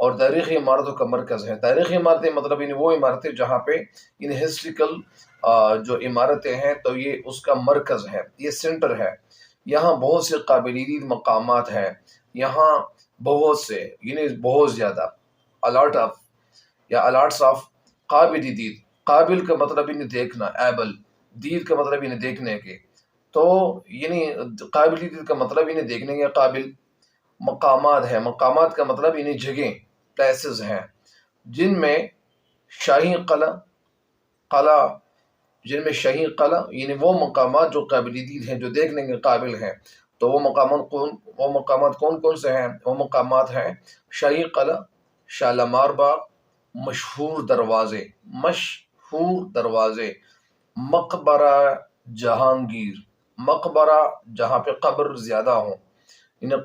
اور تاریخی عمارتوں کا مرکز ہے۔ تاریخی عمارتیں مطلب وہ عمارتیں جہاں پہ ہسٹریکل جو عمارتیں ہیں تو یہ اس کا مرکز ہے، یہ سینٹر ہے۔ یہاں بہت سے قابل دید مقامات ہیں، یہاں بہت سے بہت زیادہ الاٹس آف قابل دید۔ قابل کا مطلب دیکھنا، ایبل، دید کا مطلب دیکھنے کے، تو قابل دید کا مطلب دیکھنے کے قابل مقامات ہے۔ مقامات کا مطلب جگہیں، پلیسز ہیں، جن میں شاہی قلعہ وہ مقامات جو قابل دید ہیں، جو دیکھنے کے قابل ہیں۔ تو وہ مقامات کون سے ہیں؟ وہ مقامات ہیں شاہی قلعہ، شالیمار باغ، مشہور دروازے، مقبرہ جہانگیر، مقبرہ جہاں پہ قبر زیادہ ہوں،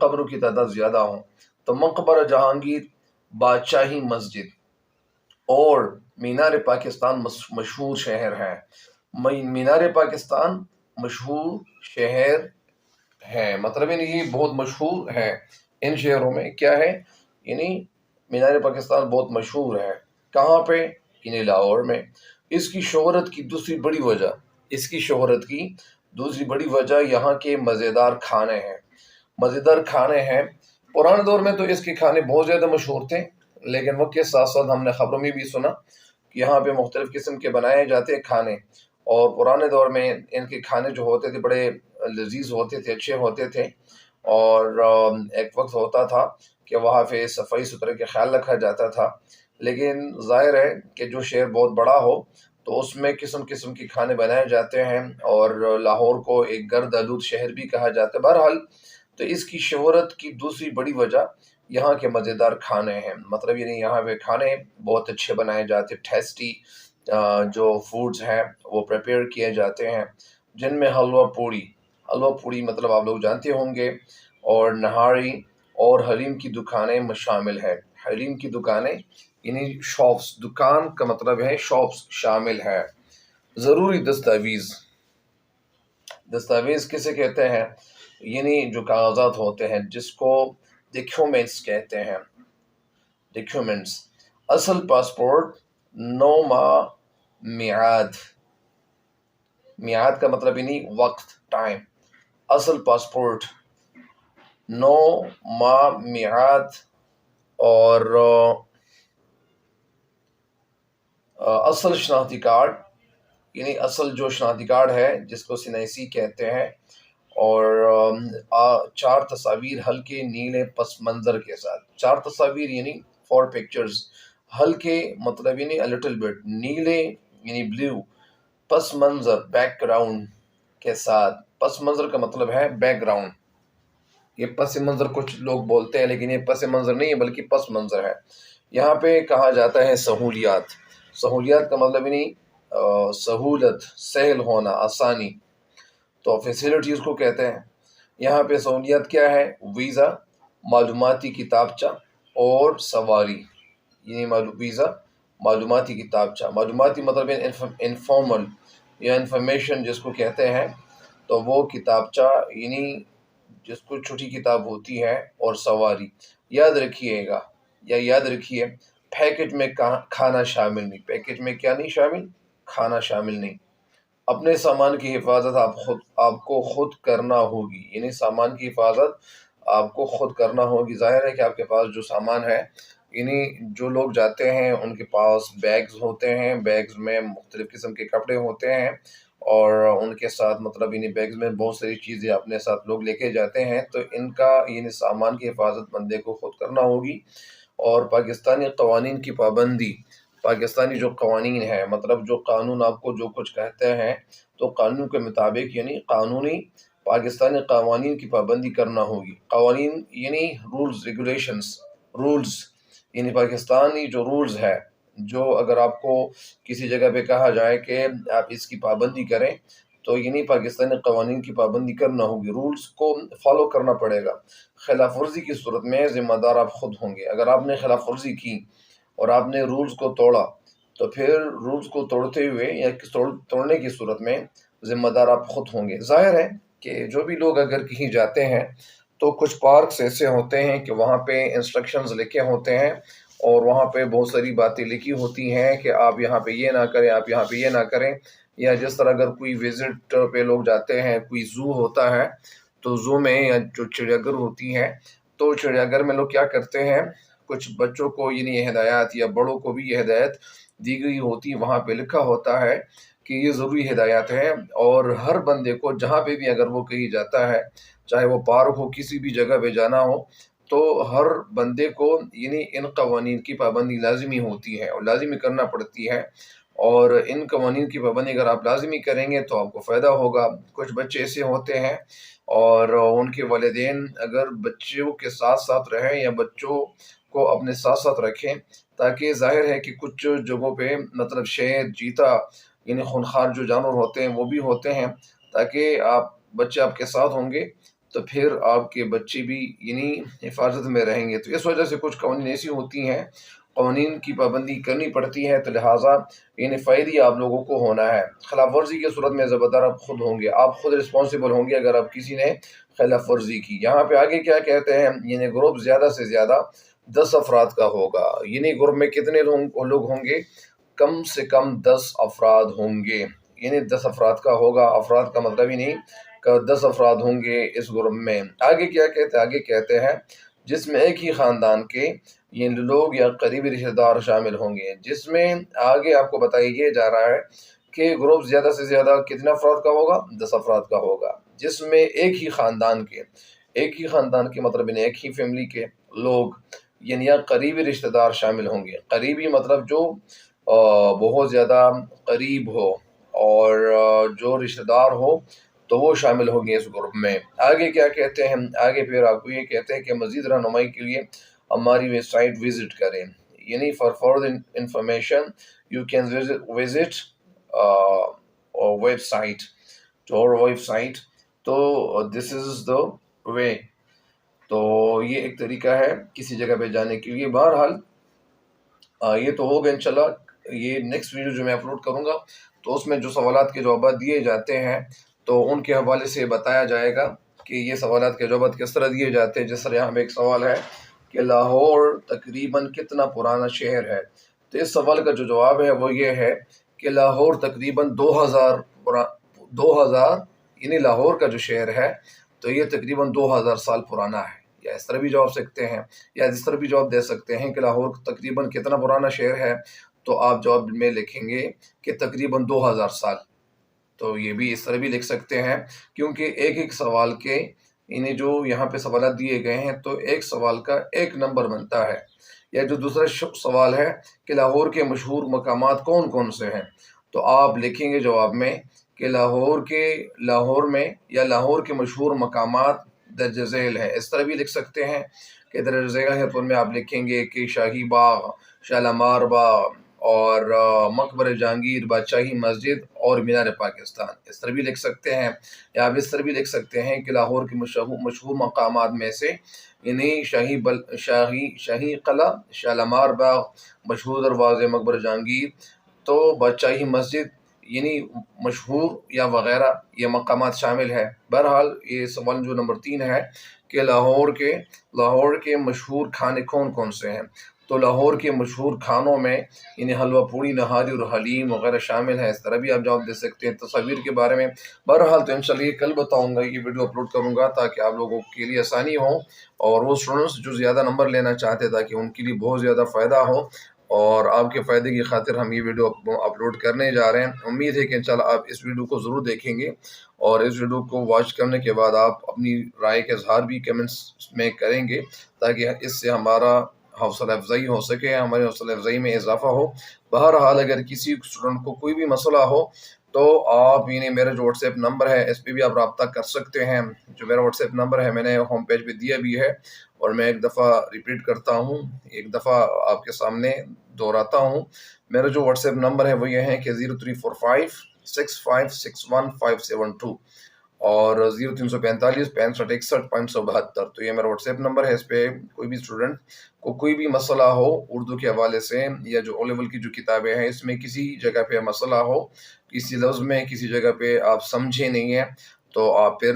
قبروں کی تعداد زیادہ ہوں، تو مقبرہ جہانگیر، بادشاہی مسجد، اور مینار پاکستان مشہور شہر ہے۔ مینار پاکستان مشہور شہر ہے، مطلب یہ بہت مشہور ہے۔ ان شہروں میں کیا ہے؟ مینار پاکستان بہت مشہور ہے۔ کہاں پہ؟ لاہور میں۔ اس کی شہرت کی دوسری بڑی وجہ یہاں کے مزیدار کھانے ہیں۔ پرانے دور میں تو اس کے کھانے بہت زیادہ مشہور تھے، لیکن وقت کے ساتھ ساتھ ہم نے خبروں میں بھی سنا کہ یہاں پہ مختلف قسم کے بنائے جاتے کھانے، اور پرانے دور میں ان کے کھانے جو ہوتے تھے بڑے لذیذ ہوتے تھے، اچھے ہوتے تھے، اور ایک وقت ہوتا تھا کہ وہاں پہ صفائی ستھرے کا خیال رکھا جاتا تھا۔ لیکن ظاہر ہے کہ جو شہر بہت بڑا ہو تو اس میں قسم کے کھانے بنائے جاتے ہیں، اور لاہور کو ایک گرد آلود شہر بھی کہا جاتا ہے۔ بہرحال تو اس کی شہرت کی دوسری بڑی وجہ یہاں کے مزیدار کھانے ہیں، مطلب یہاں پہ کھانے بہت اچھے بنائے جاتے، ٹیسٹی جو فوڈز ہیں وہ پریپیئر کیے جاتے ہیں، جن میں حلوہ پوڑی مطلب آپ لوگ جانتے ہوں گے، اور نہاری اور حلیم کی دکانیں شامل ہے۔ حلیم کی دکانیں شاپس، دکان کا مطلب ہے شاپس، شامل ہے۔ ضروری دستاویز کسے کہتے ہیں؟ جو کاغذات ہوتے ہیں جس کو ڈاکیومنٹس کہتے ہیں۔ ڈاکیومنٹس، اصل پاسپورٹ 9 ماہ میعاد کا مطلب وقت، ٹائم۔ اصل پاسپورٹ 9 ماہ میعاد، اور اصل شناختی کارڈ، اصل جو شناختی کارڈ ہے جس کو سنیسی کہتے ہیں، اور 4 تصاویر ہلکے نیلے پس منظر کے ساتھ۔ 4 تصاویر 4 pictures، ہلکے مطلب a little bit، نیلے بلیو، پس منظر بیک گراؤنڈ کے ساتھ۔ پس منظر کا مطلب ہے بیک گراؤنڈ۔ یہ پس منظر کچھ لوگ بولتے ہیں، لیکن یہ پس منظر نہیں ہے بلکہ پس منظر ہے۔ یہاں پہ کہا جاتا ہے سہولیات کا مطلب سہولت، سہل ہونا، آسانی، تو فیسلٹیز کو کہتے ہیں۔ یہاں پہ سہولیات کیا ہے؟ ویزا، معلوماتی کتابچہ اور سواری۔ ویزا، معلوماتی کتابچہ، معلوماتی مطلب انفارمل یا انفارمیشن جس کو کہتے ہیں، تو وہ کتابچہ جس کو چھوٹی کتاب ہوتی ہے، اور سواری۔ یاد رکھیے پیکج میں کھانا شامل نہیں۔ پیکج میں کیا نہیں شامل؟ کھانا شامل نہیں۔ اپنے سامان کی حفاظت آپ کو خود کرنا ہوگی، سامان کی حفاظت آپ کو خود کرنا ہوگی۔ ظاہر ہے کہ آپ کے پاس جو سامان ہے، جو لوگ جاتے ہیں ان کے پاس بیگز ہوتے ہیں، بیگز میں مختلف قسم کے کپڑے ہوتے ہیں، اور ان کے ساتھ مطلب بیگز میں بہت ساری چیزیں اپنے ساتھ لوگ لے کے جاتے ہیں، تو ان کا سامان کی حفاظت بندے کو خود کرنا ہوگی۔ اور پاکستانی قوانین کی پابندی، پاکستانی جو قوانین ہے، مطلب جو قانون آپ کو جو کچھ کہتے ہیں، تو قانون کے مطابق قانونی پاکستانی قوانین کی پابندی کرنا ہوگی۔ قوانین رولز، ریگولیشنز، رولز، پاکستانی جو رولز ہے، جو اگر آپ کو کسی جگہ پہ کہا جائے کہ آپ اس کی پابندی کریں، تو پاکستانی قوانین کی پابندی کرنا ہوگی، رولز کو فالو کرنا پڑے گا۔ خلاف ورزی کی صورت میں ذمہ دار آپ خود ہوں گے۔ اگر آپ نے خلاف ورزی کی اور آپ نے رولز کو توڑا، تو پھر رولز کو توڑتے ہوئے یا توڑنے کی صورت میں ذمہ دار آپ خود ہوں گے۔ ظاہر ہے کہ جو بھی لوگ اگر کہیں جاتے ہیں تو کچھ پارکس ایسے ہوتے ہیں کہ وہاں پہ انسٹرکشنز لکھے ہوتے ہیں، اور وہاں پہ بہت ساری باتیں لکھی ہوتی ہیں کہ آپ یہاں پہ یہ نہ کریں، آپ یہاں پہ یہ نہ کریں. یا جس طرح اگر کوئی وزٹ پہ لوگ جاتے ہیں، کوئی زو ہوتا ہے، تو زو میں یا جو چڑیا گھر ہوتی ہیں، تو چڑیا گھر میں لوگ کیا کرتے ہیں، کچھ بچوں کو یہ ہدایات یا بڑوں کو بھی یہ ہدایت دی گئی ہوتی، وہاں پہ لکھا ہوتا ہے کہ یہ ضروری ہدایات ہیں. اور ہر بندے کو جہاں پہ بھی اگر وہ کہیں جاتا ہے، چاہے وہ پارک ہو، کسی بھی جگہ پہ جانا ہو، تو ہر بندے کو ان قوانین کی پابندی لازمی ہوتی ہے اور لازمی کرنا پڑتی ہے. اور ان قوانین کی پابندی اگر آپ لازمی کریں گے تو آپ کو فائدہ ہوگا. کچھ بچے ایسے ہوتے ہیں اور ان کے والدین اگر بچوں کے ساتھ ساتھ رہیں یا بچوں کو اپنے ساتھ ساتھ رکھیں، تاکہ ظاہر ہے کہ کچھ جگہوں پہ مطلب شیر، چیتا، خونخوار جو جانور ہوتے ہیں وہ بھی ہوتے ہیں، تاکہ بچے آپ کے ساتھ ہوں گے تو پھر آپ کے بچے بھی حفاظت میں رہیں گے. تو اس وجہ سے کچھ قوانین ایسی ہوتی ہیں، قوانین کی پابندی کرنی پڑتی ہے. تو لہٰذا فائدی آپ لوگوں کو ہونا ہے. خلاف ورزی کی صورت میں ذمہ دار آپ خود ہوں گے، آپ خود رسپانسیبل ہوں گے اگر آپ کسی نے خلاف ورزی کی. یہاں پہ آگے کیا کہتے ہیں، گروپ زیادہ سے زیادہ 10 افراد کا ہوگا. گروپ میں کتنے لوگ ہوں گے؟ کم سے کم 10 افراد ہوں گے. 10 افراد کا ہوگا. افراد کا مطلب ہی نہیں کہ 10 افراد ہوں گے اس گروپ میں. آگے کیا کہتے ہیں؟ آگے کہتے ہیں جس میں ایک ہی خاندان کے لوگ یا قریبی رشتہ دار شامل ہوں گے. جس میں آگے آپ کو بتائیے جا رہا ہے کہ گروپ زیادہ سے زیادہ کتنے افراد کا ہوگا؟ 10 افراد کا ہوگا. جس میں ایک ہی خاندان کے مطلب ایک ہی فیملی کے لوگ یا قریبی رشتہ دار شامل ہوں گے. قریبی مطلب جو بہت زیادہ قریب ہو، اور جو رشتہ دار ہو تو وہ شامل ہوں گے اس گروپ میں. آگے کیا کہتے ہیں؟ آگے پھر آپ کو یہ کہتے ہیں کہ مزید رہنمائی کے لیے ہماری ویب سائٹ وزٹ کریں. For further information you can visit website website. تو دس از دا وے. تو یہ ایک طریقہ ہے کسی جگہ پہ جانے کے لیے. بہرحال یہ تو ہو گیا. انشاءاللہ یہ نیکسٹ ویڈیو جو میں اپلوڈ کروں گا تو اس میں جو سوالات کے جوابات دیے جاتے ہیں تو ان کے حوالے سے بتایا جائے گا کہ یہ سوالات کے جوابات کس طرح دیے جاتے ہیں. جس طرح یہاں پہ ایک سوال ہے کہ لاہور تقریباً کتنا پرانا شہر ہے؟ تو اس سوال کا جو جواب ہے وہ یہ ہے کہ لاہور تقریباً 2000 لاہور کا جو شہر ہے تو یہ تقریباً 2000 سال پرانا ہے. یا اس طرح بھی جواب سکتے ہیں، یا اس طرح بھی جواب دے سکتے ہیں کہ لاہور تقریباً کتنا پرانا شہر ہے، تو آپ جواب میں لکھیں گے کہ تقریباً 2000 سال. تو یہ بھی اس طرح بھی لکھ سکتے ہیں، کیونکہ ایک سوال کے جو یہاں پہ سوالات دیے گئے ہیں تو ایک سوال کا ایک نمبر بنتا ہے. یا جو دوسرا سوال ہے کہ لاہور کے مشہور مقامات کون کون سے ہیں، تو آپ لکھیں گے جواب میں کہ لاہور میں یا لاہور کے مشہور مقامات درج ذیل ہیں. اس طرح بھی لکھ سکتے ہیں کہ درج ذیل ہے تو ان میں آپ لکھیں گے کہ شاہی باغ، شالامار باغ، اور مقبرہ جہانگیر، بادشاہی مسجد اور مینار پاکستان. اس طرح بھی لکھ سکتے ہیں. یا آپ اس طرح بھی لکھ سکتے ہیں کہ لاہور کے مشہور مقامات میں سے شاہی قلعہ، شالامار باغ، مشہور دروازے، مقبرہ جہانگیر، تو بادشاہی مسجد مشہور یا وغیرہ یہ مقامات شامل ہے. بہرحال یہ سوال جو نمبر 3 ہے کہ لاہور کے مشہور کھانے کون کون سے ہیں، تو لاہور کے مشہور کھانوں میں حلوہ پوڑی، نہاری اور حلیم وغیرہ شامل ہیں. اس طرح بھی آپ جواب دے سکتے ہیں. تصاویر کے بارے میں بہرحال تو انشاءاللہ یہ کل بتاؤں گا، یہ ویڈیو اپلوڈ کروں گا تاکہ آپ لوگوں کے لیے آسانی ہو، اور وہ اسٹوڈنٹس جو زیادہ نمبر لینا چاہتے تاکہ ان کے لیے بہت زیادہ فائدہ ہو. اور آپ کے فائدے کی خاطر ہم یہ ویڈیو اپلوڈ کرنے جا رہے ہیں. امید ہے کہ انشاءاللہ آپ اس ویڈیو کو ضرور دیکھیں گے، اور اس ویڈیو کو واچ کرنے کے بعد آپ اپنی رائے کا اظہار بھی کمنٹس میں کریں گے تاکہ اس سے ہمارا حوصلہ افزائی ہو سکے، ہماری حوصلہ افزائی میں اضافہ ہو. بہرحال اگر کسی اسٹوڈنٹ کو کوئی بھی مسئلہ ہو تو آپ میرا جو واٹس ایپ نمبر ہے اس پہ بھی آپ رابطہ کر سکتے ہیں. جو میرا واٹس ایپ نمبر ہے میں نے ہوم پیج پہ دیا بھی ہے، اور میں ایک دفعہ ریپیٹ کرتا ہوں، ایک دفعہ آپ کے سامنے دہراتا ہوں. میرا جو واٹس ایپ نمبر ہے وہ یہ ہے کہ 03456561 572 اور 0345 6561 572. تو یہ میرا واٹس ایپ نمبر ہے. اس پہ کوئی بھی اسٹوڈنٹ کو کوئی بھی مسئلہ ہو اردو کے حوالے سے، یا جو او لیول کی جو کتابیں ہیں اس میں کسی جگہ پہ مسئلہ ہو، کسی لفظ میں کسی جگہ پہ آپ سمجھے نہیں ہیں، تو آپ پھر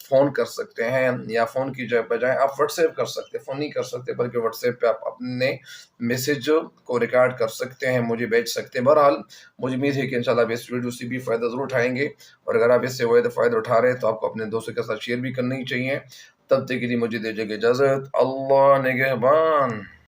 فون کر سکتے ہیں، یا فون کی بجائے آپ واٹس ایپ کر سکتے ہیں، فون نہیں کر سکتے بلکہ واٹس ایپ پہ آپ اپنے میسج کو ریکارڈ کر سکتے ہیں، مجھے بھیج سکتے ہیں۔ بہرحال مجھے امید ہے کہ انشاءاللہ آپ اس ویڈیو سے بھی فائدہ ضرور اٹھائیں گے، اور اگر آپ اس سے فائدہ اٹھا رہے ہیں تو آپ کو اپنے دوستوں کے ساتھ شیئر بھی کرنی چاہیے۔ تب تک کے لیے مجھے دیجیے گا اجازت، اللہ نگہبان۔